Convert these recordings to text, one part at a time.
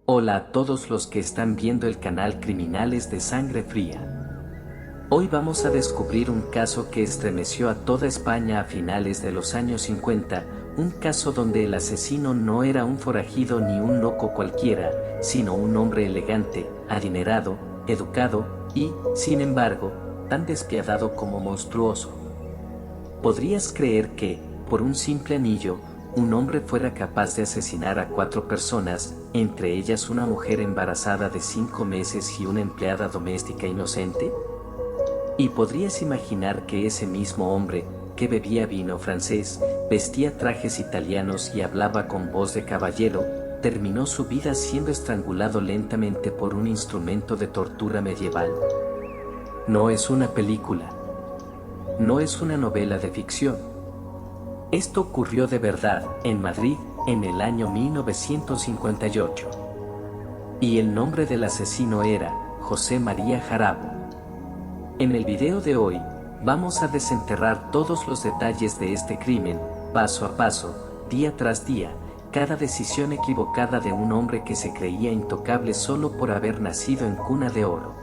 Hola a todos los que están viendo el canal Criminales de Sangre Fría. Hoy vamos a descubrir un caso que estremeció a toda España a finales de los años 50, un caso donde el asesino no era un forajido ni un loco cualquiera, sino un hombre elegante, adinerado, educado y, sin embargo, tan despiadado como monstruoso. ¿Podrías creer que, por un simple anillo, un hombre fuera capaz de asesinar a 4 personas, entre ellas una mujer embarazada de 5 meses y una empleada doméstica inocente? ¿Y podrías imaginar que ese mismo hombre, que bebía vino francés, vestía trajes italianos y hablaba con voz de caballero, terminó su vida siendo estrangulado lentamente por un instrumento de tortura medieval? No es una película. No es una novela de ficción. Esto ocurrió de verdad, en Madrid, en el año 1958. Y el nombre del asesino era José María Jarabo. En el video de hoy, vamos a desenterrar todos los detalles de este crimen, paso a paso, día tras día, cada decisión equivocada de un hombre que se creía intocable solo por haber nacido en cuna de oro.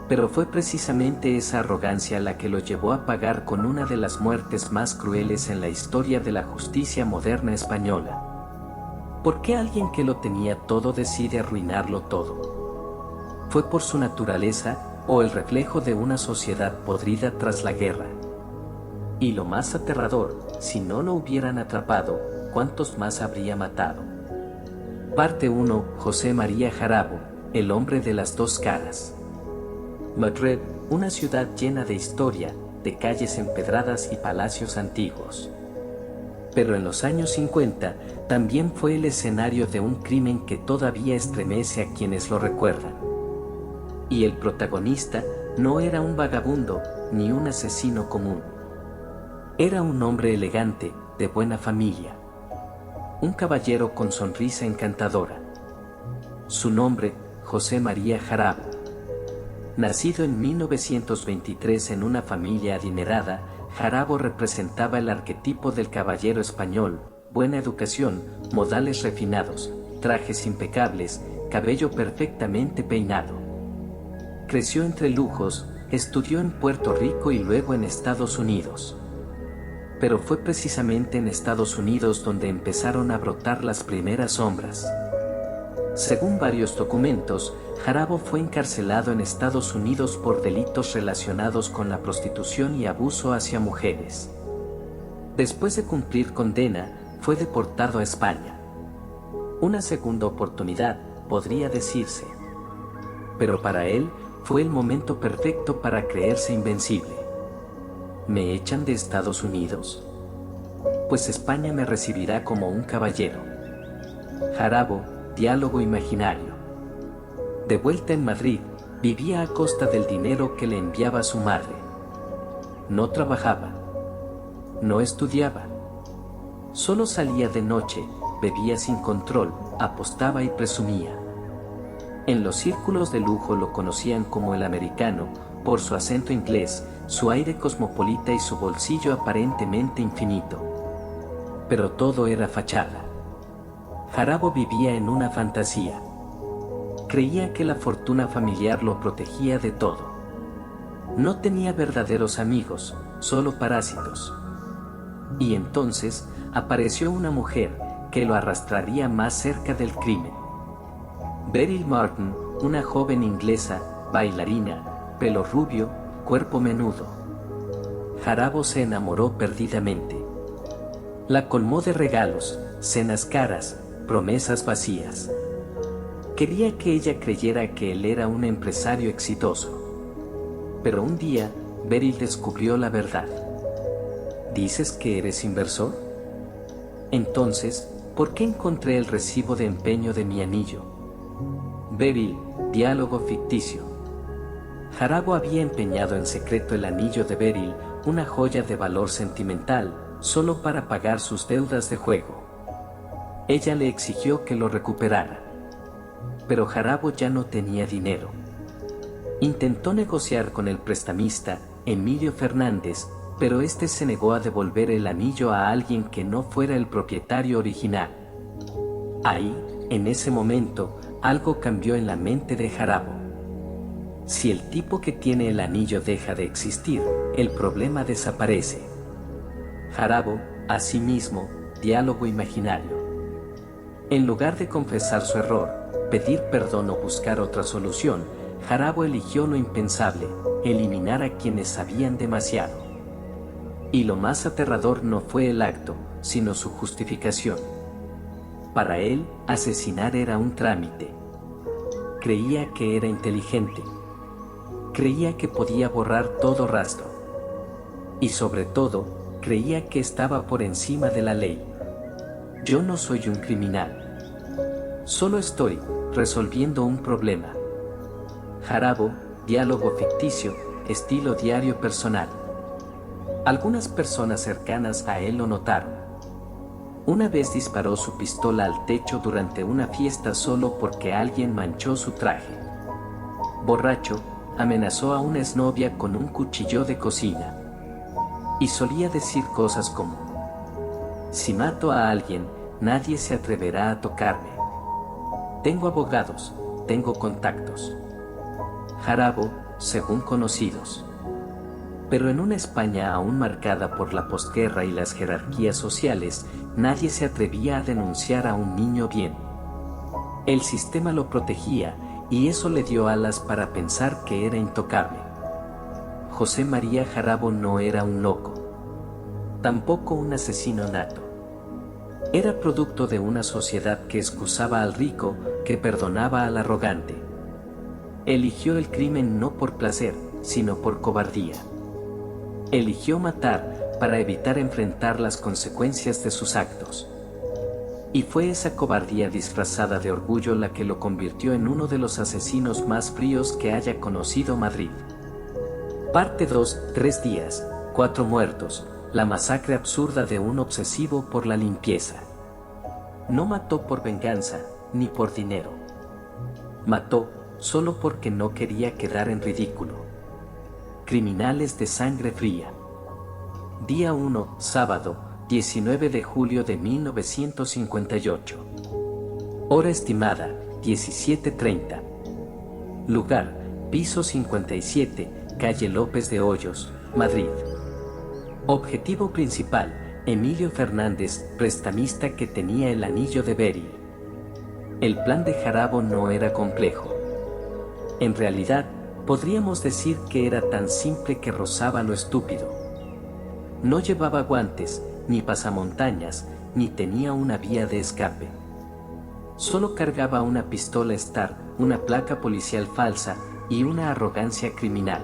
Pero fue precisamente esa arrogancia la que lo llevó a pagar con una de las muertes más crueles en la historia de la justicia moderna española. ¿Por qué alguien que lo tenía todo decide arruinarlo todo? ¿Fue por su naturaleza o el reflejo de una sociedad podrida tras la guerra? Y lo más aterrador, si no lo hubieran atrapado, ¿cuántos más habría matado? Parte 1. José María Jarabo, el hombre de las dos caras. Madrid, una ciudad llena de historia, de calles empedradas y palacios antiguos. Pero en los años 50, también fue el escenario de un crimen que todavía estremece a quienes lo recuerdan. Y el protagonista no era un vagabundo, ni un asesino común. Era un hombre elegante, de buena familia. Un caballero con sonrisa encantadora. Su nombre, José María Jarabo. Nacido en 1923 en una familia adinerada, Jarabo representaba el arquetipo del caballero español: buena educación, modales refinados, trajes impecables, cabello perfectamente peinado. Creció entre lujos, estudió en Puerto Rico y luego en Estados Unidos. Pero fue precisamente en Estados Unidos donde empezaron a brotar las primeras sombras. Según varios documentos, Jarabo fue encarcelado en Estados Unidos por delitos relacionados con la prostitución y abuso hacia mujeres. Después de cumplir condena, fue deportado a España. Una segunda oportunidad, podría decirse. Pero para él, fue el momento perfecto para creerse invencible. ¿Me echan de Estados Unidos? Pues España me recibirá como un caballero. Jarabo, diálogo imaginario. De vuelta en Madrid, vivía a costa del dinero que le enviaba su madre. No trabajaba. No estudiaba. Solo salía de noche, bebía sin control, apostaba y presumía. En los círculos de lujo lo conocían como el americano, por su acento inglés, su aire cosmopolita y su bolsillo aparentemente infinito. Pero todo era fachada. Jarabo vivía en una fantasía. Creía que la fortuna familiar lo protegía de todo. No tenía verdaderos amigos, solo parásitos. Y entonces, apareció una mujer, que lo arrastraría más cerca del crimen. Beryl Martin, una joven inglesa, bailarina, pelo rubio, cuerpo menudo. Jarabo se enamoró perdidamente. La colmó de regalos, cenas caras, promesas vacías. Quería que ella creyera que él era un empresario exitoso. Pero un día, Beryl descubrió la verdad. ¿Dices que eres inversor? Entonces, ¿por qué encontré el recibo de empeño de mi anillo? Beryl, diálogo ficticio. Jarabo había empeñado en secreto el anillo de Beryl, una joya de valor sentimental, solo para pagar sus deudas de juego. Ella le exigió que lo recuperara. Pero Jarabo ya no tenía dinero. Intentó negociar con el prestamista, Emilio Fernández, pero este se negó a devolver el anillo a alguien que no fuera el propietario original. Ahí, En ese momento, algo cambió en la mente de Jarabo. Si el tipo que tiene el anillo deja de existir, el problema desaparece. Jarabo, asimismo, diálogo imaginario. En lugar de confesar su error, pedir perdón o buscar otra solución, Jarabo eligió lo impensable, eliminar a quienes sabían demasiado. Y lo más aterrador no fue el acto, sino su justificación. Para él, asesinar era un trámite. Creía que era inteligente. Creía que podía borrar todo rastro. Y sobre todo, creía que estaba por encima de la ley. Yo no soy un criminal. Solo estoy resolviendo un problema. Jarabo, diálogo ficticio, estilo diario personal. Algunas personas cercanas a él lo notaron. Una vez disparó su pistola al techo durante una fiesta solo porque alguien manchó su traje. Borracho, amenazó a una exnovia con un cuchillo de cocina. Y solía decir cosas como: si mato a alguien, nadie se atreverá a tocarme. Tengo abogados, tengo contactos. Jarabo, según conocidos. Pero en una España aún marcada por la posguerra y las jerarquías sociales, nadie se atrevía a denunciar a un niño bien. El sistema lo protegía, y eso le dio alas para pensar que era intocable. José María Jarabo no era un loco. Tampoco un asesino nato. Era producto de una sociedad que excusaba al rico, que perdonaba al arrogante. Eligió el crimen no por placer, sino por cobardía. Eligió matar para evitar enfrentar las consecuencias de sus actos. Y fue esa cobardía disfrazada de orgullo la que lo convirtió en uno de los asesinos más fríos que haya conocido Madrid. Parte 2, 3 días, 4 muertos, la masacre absurda de un obsesivo por la limpieza. No mató por venganza, ni por dinero. Mató solo porque no quería quedar en ridículo. Criminales de sangre fría. Día 1, sábado, 19 de julio de 1958. Hora estimada, 17:30. Lugar, piso 57, calle López de Hoyos, Madrid. Objetivo principal, Emilio Fernández, prestamista que tenía el anillo de Beryl. El plan de Jarabo no era complejo. En realidad, podríamos decir que era tan simple que rozaba lo estúpido. No llevaba guantes, ni pasamontañas, ni tenía una vía de escape. Solo cargaba una pistola Star, una placa policial falsa y una arrogancia criminal.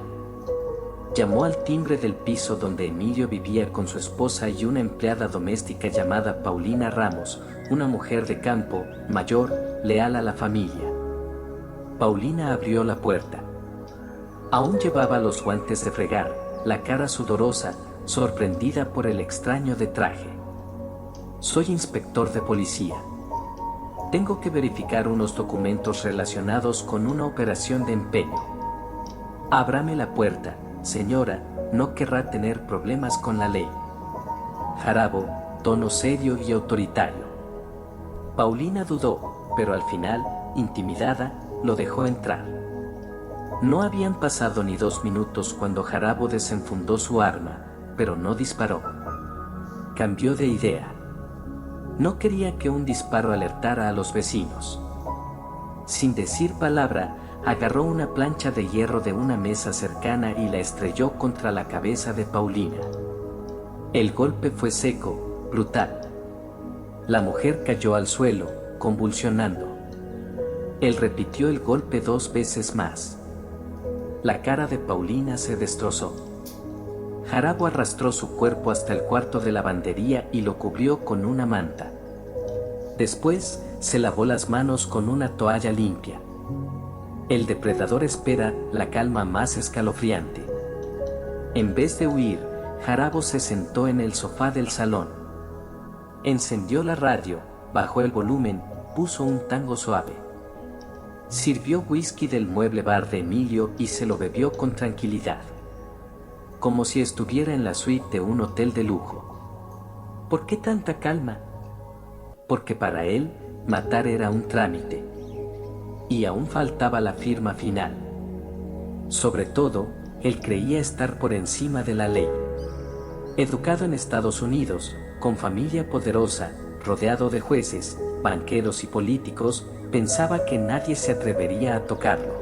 Llamó al timbre del piso donde Emilio vivía con su esposa y una empleada doméstica llamada Paulina Ramos, una mujer de campo, mayor, leal a la familia. Paulina abrió la puerta. Aún llevaba los guantes de fregar, la cara sudorosa, sorprendida por el extraño de traje. Soy inspector de policía. Tengo que verificar unos documentos relacionados con una operación de empeño. Ábrame la puerta, señora, no querrá tener problemas con la ley. Jarabo, tono serio y autoritario. Paulina dudó, pero al final, intimidada, lo dejó entrar. No habían pasado ni 2 minutos cuando Jarabo desenfundó su arma, pero no disparó. Cambió de idea. No quería que un disparo alertara a los vecinos. Sin decir palabra, agarró una plancha de hierro de una mesa cercana y la estrelló contra la cabeza de Paulina. El golpe fue seco, brutal. La mujer cayó al suelo, convulsionando. Él repitió el golpe 2 veces más. La cara de Paulina se destrozó. Jarabo arrastró su cuerpo hasta el cuarto de lavandería y lo cubrió con una manta. Después, se lavó las manos con una toalla limpia. El depredador espera la calma más escalofriante. En vez de huir, Jarabo se sentó en el sofá del salón. Encendió la radio, bajó el volumen, puso un tango suave. Sirvió whisky del mueble bar de Emilio y se lo bebió con tranquilidad. Como si estuviera en la suite de un hotel de lujo. ¿Por qué tanta calma? Porque para él, matar era un trámite. Y aún faltaba la firma final. Sobre todo, él creía estar por encima de la ley. Educado en Estados Unidos, con familia poderosa, rodeado de jueces, banqueros y políticos, pensaba que nadie se atrevería a tocarlo.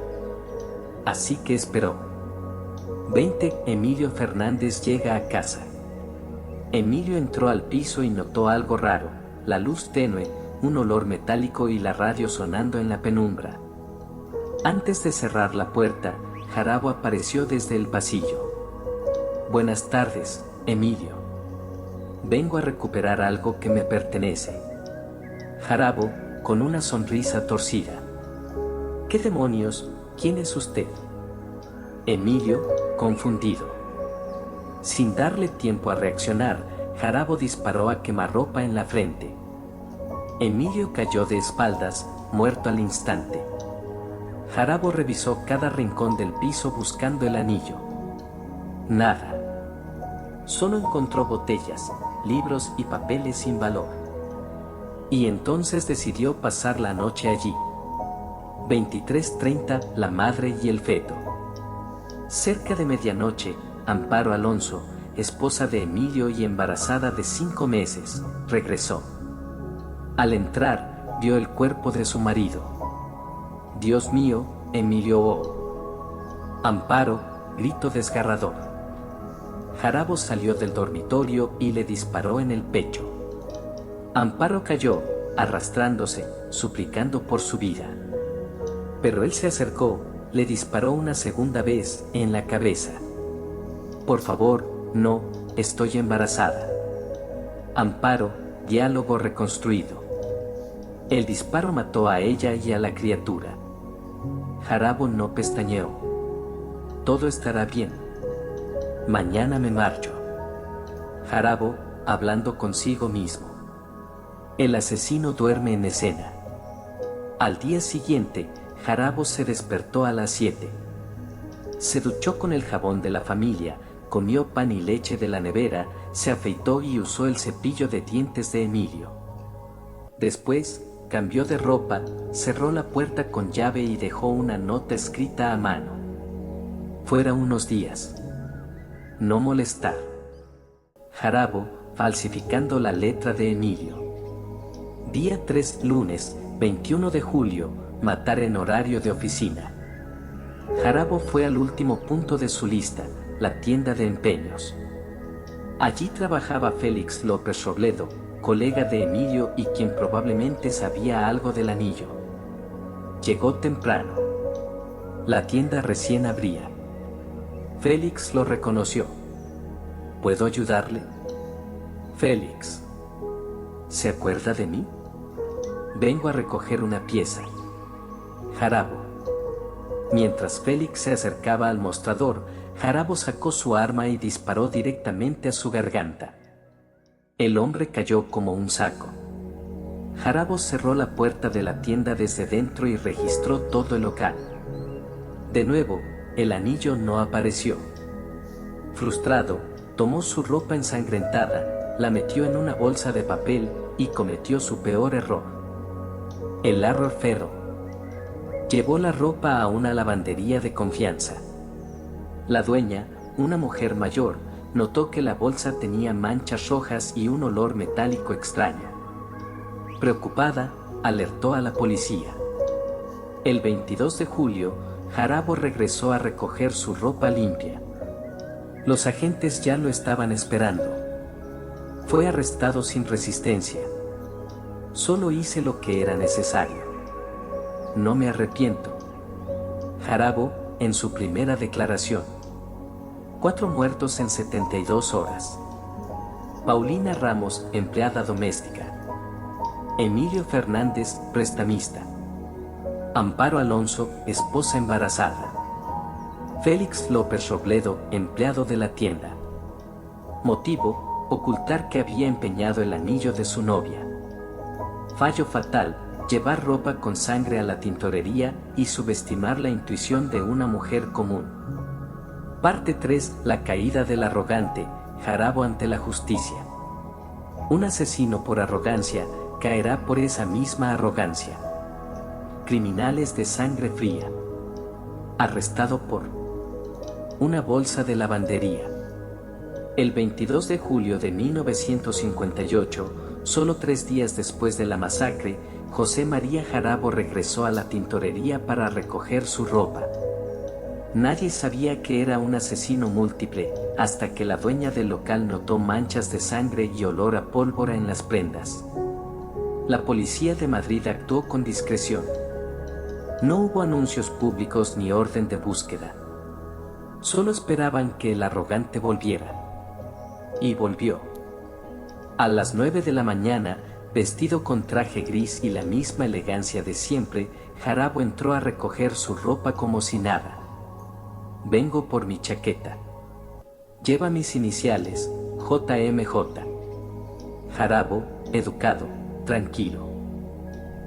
Así que esperó. 20. Emilio Fernández llega a casa. Emilio entró al piso y notó algo raro, la luz tenue, un olor metálico y la radio sonando en la penumbra. Antes de cerrar la puerta, Jarabo apareció desde el pasillo. Buenas tardes, Emilio. Vengo a recuperar algo que me pertenece. Jarabo, con una sonrisa torcida. ¿Qué demonios? ¿Quién es usted? Emilio, confundido. Sin darle tiempo a reaccionar, Jarabo disparó a quemarropa en la frente. Emilio cayó de espaldas, muerto al instante. Jarabo revisó cada rincón del piso buscando el anillo. Nada. Solo encontró botellas, libros y papeles sin valor. Y entonces decidió pasar la noche allí. 23:30, la madre y el feto. Cerca de medianoche, Amparo Alonso, esposa de Emilio y embarazada de 5 meses, regresó. Al entrar, vio el cuerpo de su marido. Dios mío, Emilio oh. Amparo, grito desgarrador. Jarabo salió del dormitorio y le disparó en el pecho. Amparo cayó, arrastrándose, suplicando por su vida. Pero él se acercó, le disparó una segunda vez en la cabeza. Por favor, no, estoy embarazada. Amparo, diálogo reconstruido. El disparo mató a ella y a la criatura. Jarabo no pestañeó. Todo estará bien. Mañana me marcho. Jarabo, hablando consigo mismo. El asesino duerme en escena. Al día siguiente, Jarabo se despertó a las 7. Se duchó con el jabón de la familia, comió pan y leche de la nevera, se afeitó y usó el cepillo de dientes de Emilio. Después, cambió de ropa, cerró la puerta con llave y dejó una nota escrita a mano. Fuera unos días. No molestar. Jarabo, falsificando la letra de Emilio. Día 3, lunes, 21 de julio, matar en horario de oficina. Jarabo fue al último punto de su lista, la tienda de empeños. Allí trabajaba Félix López Robledo, colega de Emilio y quien probablemente sabía algo del anillo. Llegó temprano. La tienda recién abría. Félix lo reconoció. ¿Puedo ayudarle? Félix. ¿Se acuerda de mí? Vengo a recoger una pieza. Jarabo. Mientras Félix se acercaba al mostrador, Jarabo sacó su arma y disparó directamente a su garganta. El hombre cayó como un saco. Jarabo cerró la puerta de la tienda desde dentro y registró todo el local. De nuevo, el anillo no apareció. Frustrado, tomó su ropa ensangrentada, la metió en una bolsa de papel y cometió su peor error. El error ferro. Llevó la ropa a una lavandería de confianza. La dueña, una mujer mayor, notó que la bolsa tenía manchas rojas y un olor metálico extraño. Preocupada, alertó a la policía. El 22 de julio, Jarabo regresó a recoger su ropa limpia. Los agentes ya lo estaban esperando. Fue arrestado sin resistencia. Solo hice lo que era necesario. No me arrepiento. Jarabo, en su primera declaración. 4 muertos en 72 horas. Paulina Ramos, empleada doméstica. Emilio Fernández, prestamista. Amparo Alonso, esposa embarazada. Félix López Robledo, empleado de la tienda. Motivo, ocultar que había empeñado el anillo de su novia. Fallo fatal, llevar ropa con sangre a la tintorería y subestimar la intuición de una mujer común. Parte 3. La caída del arrogante, Jarabo ante la justicia. Un asesino por arrogancia, caerá por esa misma arrogancia. Criminales de sangre fría. Arrestado por una bolsa de lavandería. El 22 de julio de 1958, solo 3 días después de la masacre, José María Jarabo regresó a la tintorería para recoger su ropa. Nadie sabía que era un asesino múltiple, hasta que la dueña del local notó manchas de sangre y olor a pólvora en las prendas. La policía de Madrid actuó con discreción. No hubo anuncios públicos ni orden de búsqueda. Solo esperaban que el arrogante volviera. Y volvió. A las 9 de la mañana, vestido con traje gris y la misma elegancia de siempre, Jarabo entró a recoger su ropa como si nada. Vengo por mi chaqueta. Lleva mis iniciales, JMJ. Jarabo, educado, tranquilo.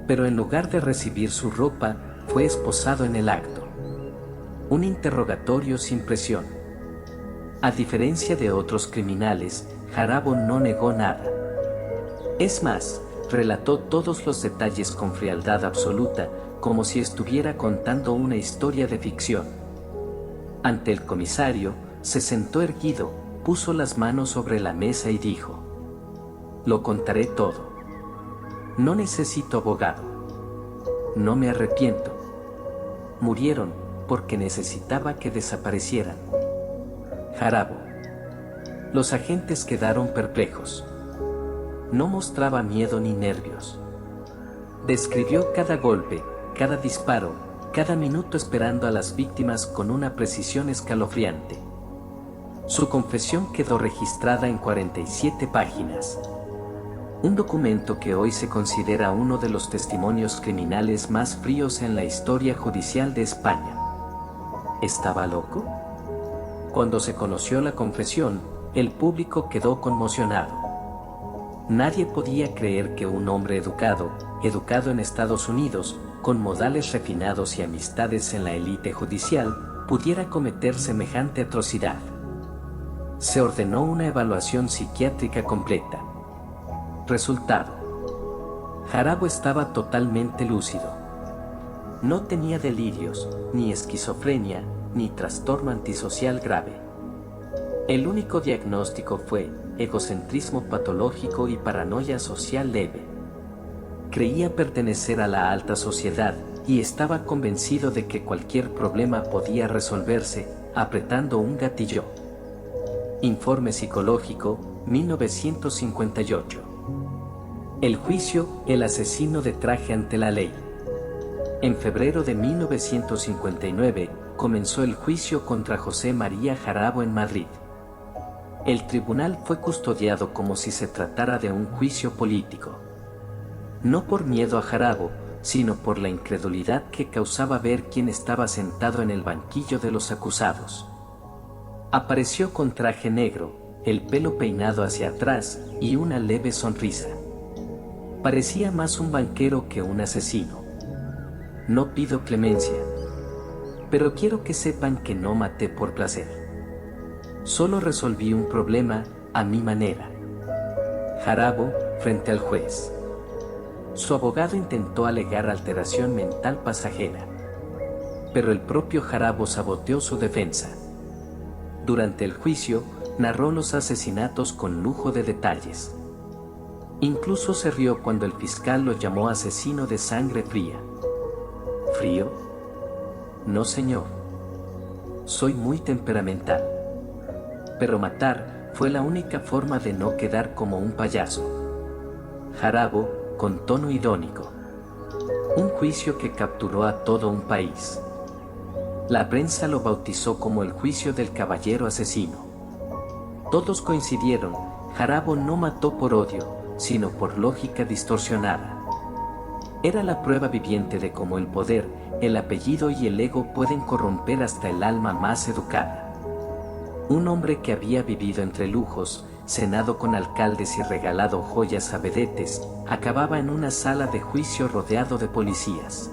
Pero en lugar de recibir su ropa, fue esposado en el acto. Un interrogatorio sin presión. A diferencia de otros criminales, Jarabo no negó nada. Es más, relató todos los detalles con frialdad absoluta, como si estuviera contando una historia de ficción. Ante el comisario, se sentó erguido, puso las manos sobre la mesa y dijo: «Lo contaré todo. No necesito abogado. No me arrepiento. Murieron porque necesitaba que desaparecieran». Jarabo. Los agentes quedaron perplejos. No mostraba miedo ni nervios. Describió cada golpe, cada disparo, cada minuto esperando a las víctimas con una precisión escalofriante. Su confesión quedó registrada en 47 páginas. Un documento que hoy se considera uno de los testimonios criminales más fríos en la historia judicial de España. ¿Estaba loco? Cuando se conoció la confesión, el público quedó conmocionado. Nadie podía creer que un hombre educado en Estados Unidos, con modales refinados y amistades en la élite judicial, pudiera cometer semejante atrocidad. Se ordenó una evaluación psiquiátrica completa. Resultado: Jarabo estaba totalmente lúcido. No tenía delirios, ni esquizofrenia, ni trastorno antisocial grave. El único diagnóstico fue egocentrismo patológico y paranoia social leve. Creía pertenecer a la alta sociedad y estaba convencido de que cualquier problema podía resolverse apretando un gatillo. Informe psicológico, 1958. El juicio, el asesino de traje ante la ley. En febrero de 1959, comenzó el juicio contra José María Jarabo en Madrid. El tribunal fue custodiado como si se tratara de un juicio político. No por miedo a Jarabo, sino por la incredulidad que causaba ver quién estaba sentado en el banquillo de los acusados. Apareció con traje negro, el pelo peinado hacia atrás y una leve sonrisa. Parecía más un banquero que un asesino. No pido clemencia, pero quiero que sepan que no maté por placer. Solo resolví un problema, a mi manera. Jarabo, frente al juez. Su abogado intentó alegar alteración mental pasajera, pero el propio Jarabo saboteó su defensa. Durante el juicio, narró los asesinatos con lujo de detalles. Incluso se rió cuando el fiscal lo llamó asesino de sangre fría. ¿Frío? No, señor. Soy muy temperamental. Pero matar fue la única forma de no quedar como un payaso. Jarabo, con tono irónico. Un juicio que capturó a todo un país. La prensa lo bautizó como el juicio del caballero asesino. Todos coincidieron: Jarabo no mató por odio, sino por lógica distorsionada. Era la prueba viviente de cómo el poder, el apellido y el ego pueden corromper hasta el alma más educada. Un hombre que había vivido entre lujos, cenado con alcaldes y regalado joyas a vedetes, acababa en una sala de juicio rodeado de policías.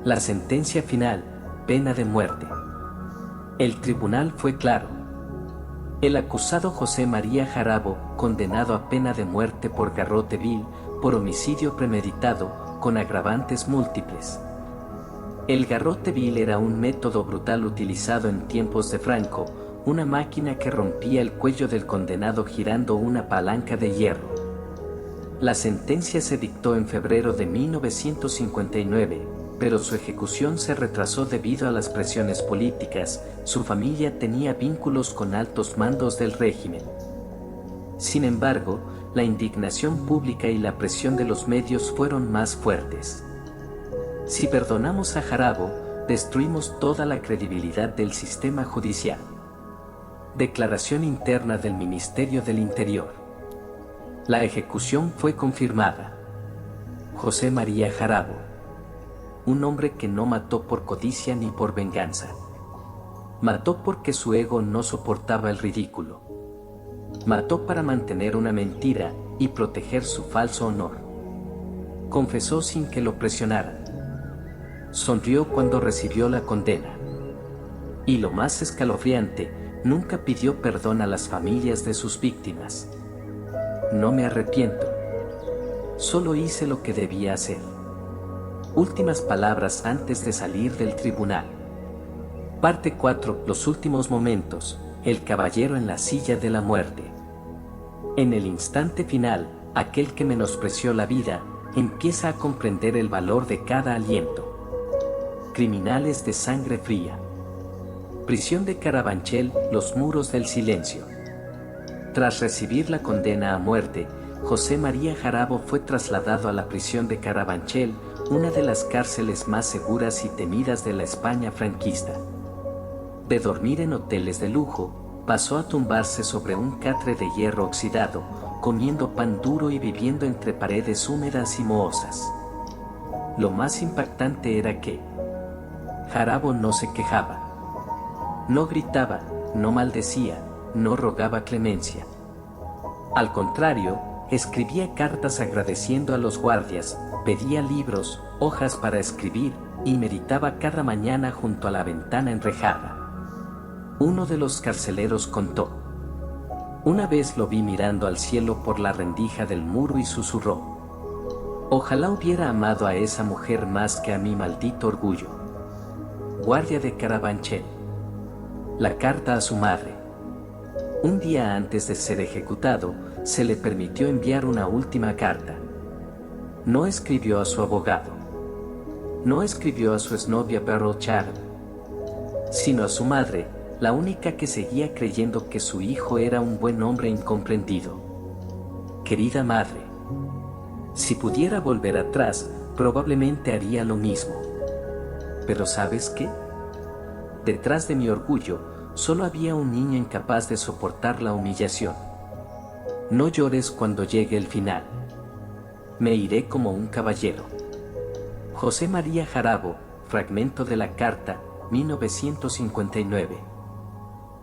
La sentencia final: pena de muerte. El tribunal fue claro. El acusado José María Jarabo, condenado a pena de muerte por garrote vil, por homicidio premeditado, con agravantes múltiples. El garrote vil era un método brutal utilizado en tiempos de Franco, una máquina que rompía el cuello del condenado girando una palanca de hierro. La sentencia se dictó en febrero de 1959, pero su ejecución se retrasó debido a las presiones políticas. Su familia tenía vínculos con altos mandos del régimen. Sin embargo, la indignación pública y la presión de los medios fueron más fuertes. Si perdonamos a Jarabo, destruimos toda la credibilidad del sistema judicial. Declaración interna del Ministerio del Interior. La ejecución fue confirmada. José María Jarabo. Un hombre que no mató por codicia ni por venganza. Mató porque su ego no soportaba el ridículo. Mató para mantener una mentira y proteger su falso honor. Confesó sin que lo presionaran. Sonrió cuando recibió la condena. Y lo más escalofriante, nunca pidió perdón a las familias de sus víctimas. No me arrepiento. Solo hice lo que debía hacer. Últimas palabras antes de salir del tribunal. Parte 4. Los últimos momentos. El caballero en la silla de la muerte. En el instante final, aquel que menospreció la vida, empieza a comprender el valor de cada aliento. Criminales de sangre fría. Prisión de Carabanchel, los muros del silencio. Tras recibir la condena a muerte, José María Jarabo fue trasladado a la prisión de Carabanchel, una de las cárceles más seguras y temidas de la España franquista. De dormir en hoteles de lujo, pasó a tumbarse sobre un catre de hierro oxidado, comiendo pan duro y viviendo entre paredes húmedas y mohosas. Lo más impactante era que Jarabo no se quejaba. No gritaba, no maldecía, no rogaba clemencia. Al contrario, escribía cartas agradeciendo a los guardias, pedía libros, hojas para escribir, y meditaba cada mañana junto a la ventana enrejada. Uno de los carceleros contó: una vez lo vi mirando al cielo por la rendija del muro y susurró: ojalá hubiera amado a esa mujer más que a mi maldito orgullo. Guardia de Carabanchel. La carta a su madre. Un día antes de ser ejecutado, se le permitió enviar una última carta. No escribió a su abogado. No escribió a su exnovia Beryl Chatham, sino a su madre, la única que seguía creyendo que su hijo era un buen hombre incomprendido. Querida madre, si pudiera volver atrás, probablemente haría lo mismo. Pero ¿sabes qué? Detrás de mi orgullo, solo había un niño incapaz de soportar la humillación. No llores cuando llegue el final. Me iré como un caballero. José María Jarabo, fragmento de la carta, 1959.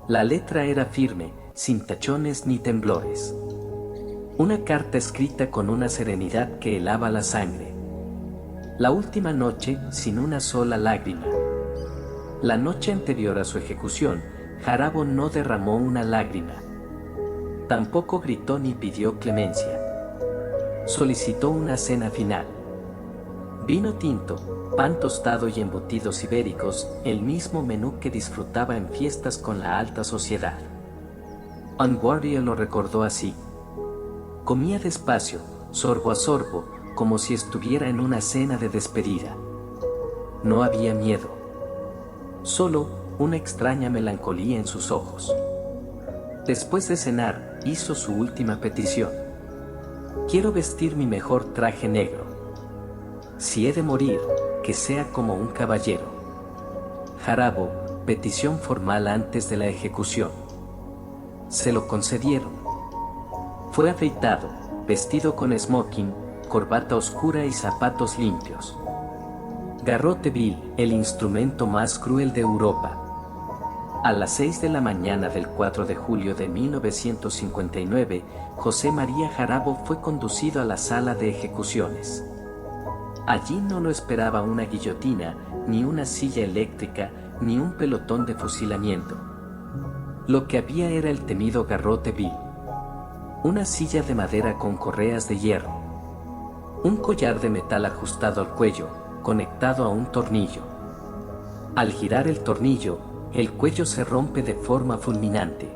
La letra era firme, sin tachones ni temblores. Una carta escrita con una serenidad que helaba la sangre. La última noche, sin una sola lágrima. La noche anterior a su ejecución, Jarabo no derramó una lágrima. Tampoco gritó ni pidió clemencia. Solicitó una cena final. Vino tinto, pan tostado y embutidos ibéricos, el mismo menú que disfrutaba en fiestas con la alta sociedad. Vanguardia lo recordó así. Comía despacio, sorbo a sorbo, como si estuviera en una cena de despedida. No había miedo. Solo una extraña melancolía en sus ojos. Después de cenar, hizo su última petición. Quiero vestir mi mejor traje negro. Si he de morir, que sea como un caballero. Jarabo, petición formal antes de la ejecución. Se lo concedieron. Fue afeitado, vestido con smoking, corbata oscura y zapatos limpios. Garrote vil, el instrumento más cruel de Europa. A las 6 de la mañana del 4 de julio de 1959, José María Jarabo fue conducido a la sala de ejecuciones. Allí no lo esperaba una guillotina, ni una silla eléctrica, ni un pelotón de fusilamiento. Lo que había era el temido garrote vil. Una silla de madera con correas de hierro. Un collar de metal ajustado al cuello, conectado a un tornillo. Al girar el tornillo, el cuello se rompe de forma fulminante.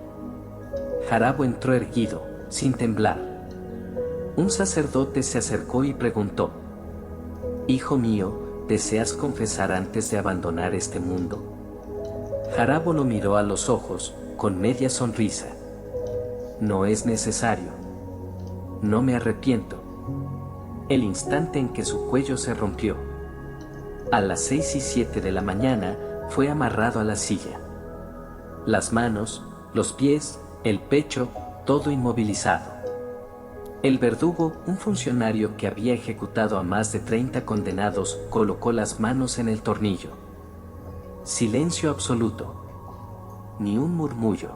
Jarabo entró erguido, sin temblar. Un sacerdote se acercó y preguntó: «Hijo mío, ¿deseas confesar antes de abandonar este mundo?». Jarabo lo miró a los ojos, con media sonrisa. «No es necesario. No me arrepiento». El instante en que su cuello se rompió. A las 6:07 de la mañana, fue amarrado a la silla. Las manos, los pies, el pecho, todo inmovilizado. El verdugo, un funcionario que había ejecutado a más de 30 condenados, colocó las manos en el tornillo. Silencio absoluto. Ni un murmullo.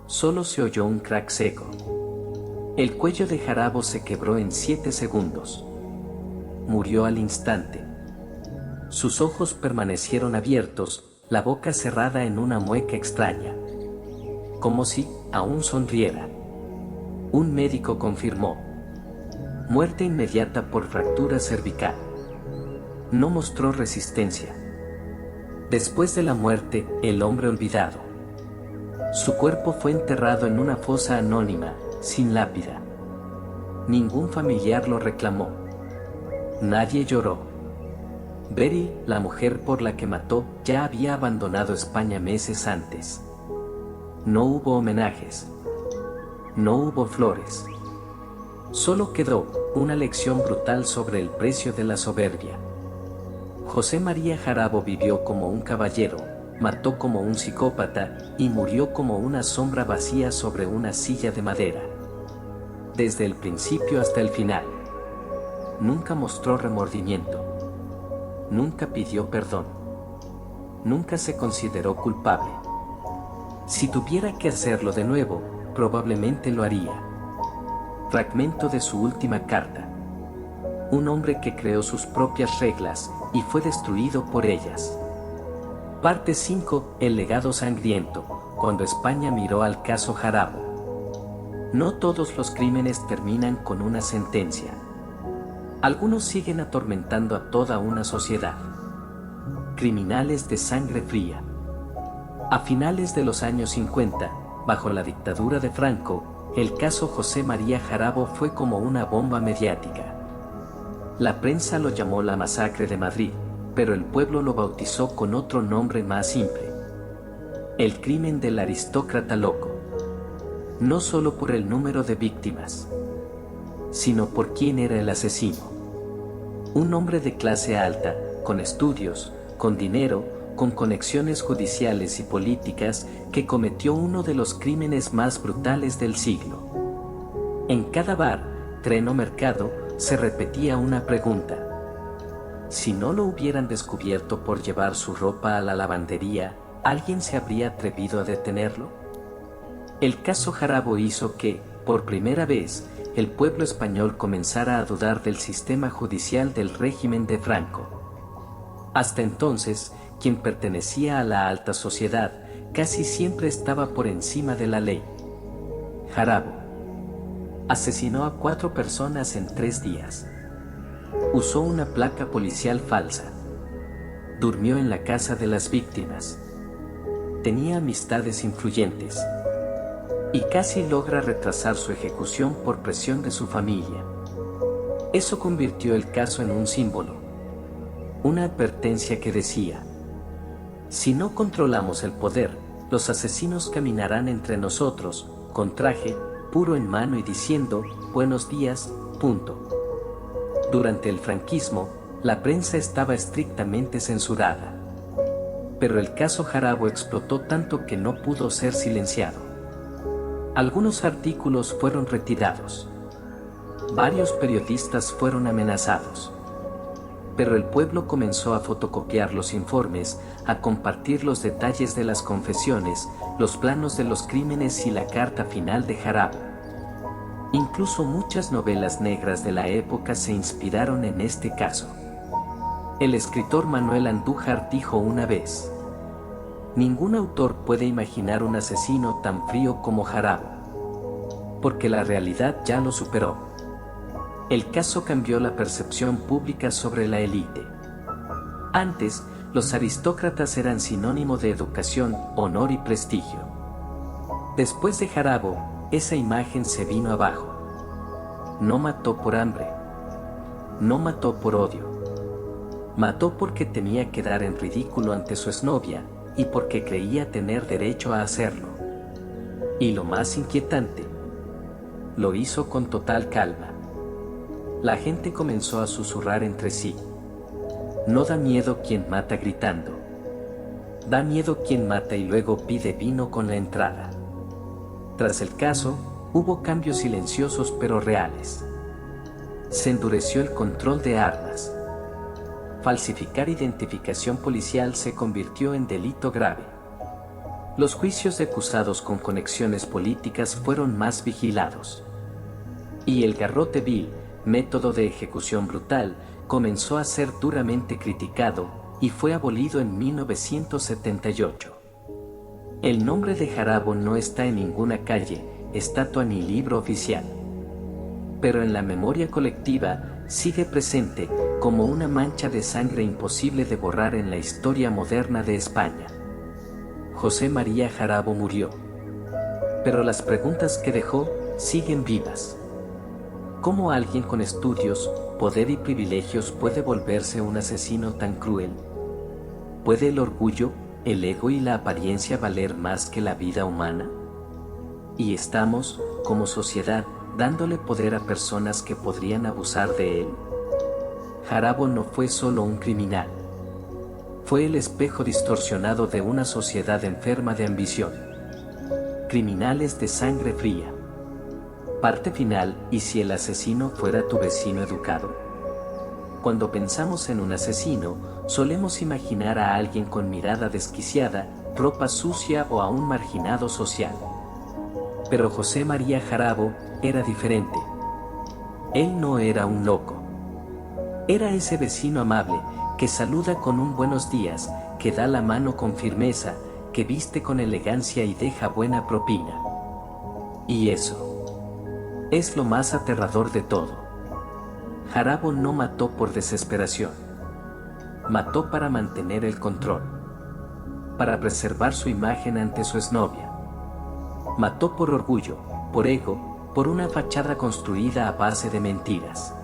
Solo se oyó un crack seco. El cuello de Jarabo se quebró en 7 segundos. Murió al instante. Sus ojos permanecieron abiertos, la boca cerrada en una mueca extraña. Como si aún sonriera. Un médico confirmó: muerte inmediata por fractura cervical. No mostró resistencia. Después de la muerte, el hombre olvidado. Su cuerpo fue enterrado en una fosa anónima, sin lápida. Ningún familiar lo reclamó. Nadie lloró. Beri, la mujer por la que mató, ya había abandonado España meses antes. No hubo homenajes. No hubo flores. Solo quedó una lección brutal sobre el precio de la soberbia. José María Jarabo vivió como un caballero, mató como un psicópata y murió como una sombra vacía sobre una silla de madera. Desde el principio hasta el final. Nunca mostró remordimiento. Nunca pidió perdón. Nunca se consideró culpable. Si tuviera que hacerlo de nuevo, probablemente lo haría. Fragmento de su última carta. Un hombre que creó sus propias reglas y fue destruido por ellas. Parte 5. El legado sangriento, cuando España miró al caso Jarabo. No todos los crímenes terminan con una sentencia. Algunos siguen atormentando a toda una sociedad. Criminales de sangre fría. A finales de los años 50, bajo la dictadura de Franco, el caso José María Jarabo fue como una bomba mediática. La prensa lo llamó la masacre de Madrid, pero el pueblo lo bautizó con otro nombre más simple: el crimen del aristócrata loco. No solo por el número de víctimas, sino por quién era el asesino. Un hombre de clase alta, con estudios, con dinero, con conexiones judiciales y políticas, que cometió uno de los crímenes más brutales del siglo. En cada bar, tren o mercado, se repetía una pregunta: si no lo hubieran descubierto por llevar su ropa a la lavandería, ¿alguien se habría atrevido a detenerlo? El caso Jarabo hizo que, por primera vez, el pueblo español comenzara a dudar del sistema judicial del régimen de Franco. Hasta entonces, quien pertenecía a la alta sociedad, casi siempre estaba por encima de la ley. Jarabo asesinó a 4 personas en 3 días. Usó una placa policial falsa. Durmió en la casa de las víctimas. Tenía amistades influyentes. Y casi logra retrasar su ejecución por presión de su familia. Eso convirtió el caso en un símbolo. Una advertencia que decía: si no controlamos el poder, los asesinos caminarán entre nosotros, con traje, puro en mano y diciendo: buenos días, punto. Durante el franquismo, la prensa estaba estrictamente censurada. Pero el caso Jarabo explotó tanto que no pudo ser silenciado. Algunos artículos fueron retirados. Varios periodistas fueron amenazados. Pero el pueblo comenzó a fotocopiar los informes, a compartir los detalles de las confesiones, los planos de los crímenes y la carta final de Jarabo. Incluso muchas novelas negras de la época se inspiraron en este caso. El escritor Manuel Andújar dijo una vez: ningún autor puede imaginar un asesino tan frío como Jarabo, porque la realidad ya lo superó. El caso cambió la percepción pública sobre la élite. Antes, los aristócratas eran sinónimo de educación, honor y prestigio. Después de Jarabo, esa imagen se vino abajo. No mató por hambre. No mató por odio. Mató porque temía quedar en ridículo ante su exnovia, y porque creía tener derecho a hacerlo. Y lo más inquietante, lo hizo con total calma. La gente comenzó a susurrar entre sí. No da miedo quien mata gritando. Da miedo quien mata y luego pide vino con la entrada. Tras el caso, hubo cambios silenciosos pero reales. Se endureció el control de armas. Falsificar identificación policial se convirtió en delito grave. Los juicios de acusados con conexiones políticas fueron más vigilados. Y el garrote vil, método de ejecución brutal, comenzó a ser duramente criticado y fue abolido en 1978. El nombre de Jarabo no está en ninguna calle, estatua ni libro oficial. Pero en la memoria colectiva sigue presente como una mancha de sangre imposible de borrar en la historia moderna de España. José María Jarabo murió. Pero las preguntas que dejó siguen vivas. ¿Cómo alguien con estudios, poder y privilegios puede volverse un asesino tan cruel? ¿Puede el orgullo, el ego y la apariencia valer más que la vida humana? Y estamos, como sociedad, dándole poder a personas que podrían abusar de él. Jarabo no fue solo un criminal. Fue el espejo distorsionado de una sociedad enferma de ambición. Criminales de sangre fría. Parte final: ¿y si el asesino fuera tu vecino educado? Cuando pensamos en un asesino, solemos imaginar a alguien con mirada desquiciada, ropa sucia o a un marginado social. Pero José María Jarabo era diferente. Él no era un loco. Era ese vecino amable, que saluda con un buenos días, que da la mano con firmeza, que viste con elegancia y deja buena propina. Y eso es lo más aterrador de todo. Jarabo no mató por desesperación. Mató para mantener el control. Para preservar su imagen ante su exnovia. Mató por orgullo, por ego, por una fachada construida a base de mentiras.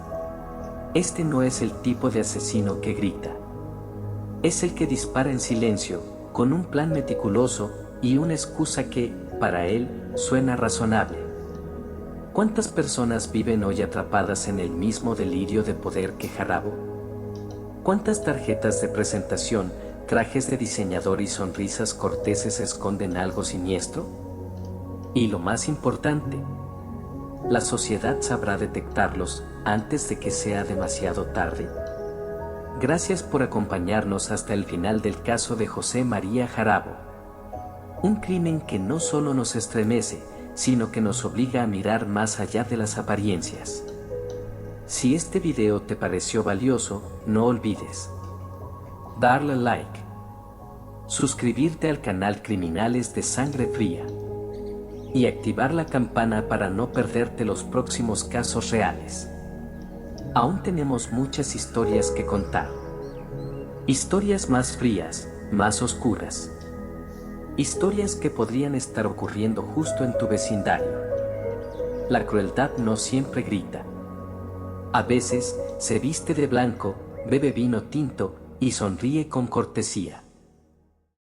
Este no es el tipo de asesino que grita. Es el que dispara en silencio, con un plan meticuloso y una excusa que, para él, suena razonable. ¿Cuántas personas viven hoy atrapadas en el mismo delirio de poder que Jarabo? ¿Cuántas tarjetas de presentación, trajes de diseñador y sonrisas corteses esconden algo siniestro? Y lo más importante, ¿la sociedad sabrá detectarlos antes de que sea demasiado tarde? Gracias por acompañarnos hasta el final del caso de José María Jarabo. Un crimen que no solo nos estremece, sino que nos obliga a mirar más allá de las apariencias. Si este video te pareció valioso, no olvides darle like, suscribirte al canal Criminales de Sangre Fría y activar la campana para no perderte los próximos casos reales. Aún tenemos muchas historias que contar. Historias más frías, más oscuras. Historias que podrían estar ocurriendo justo en tu vecindario. La crueldad no siempre grita. A veces, se viste de blanco, bebe vino tinto y sonríe con cortesía.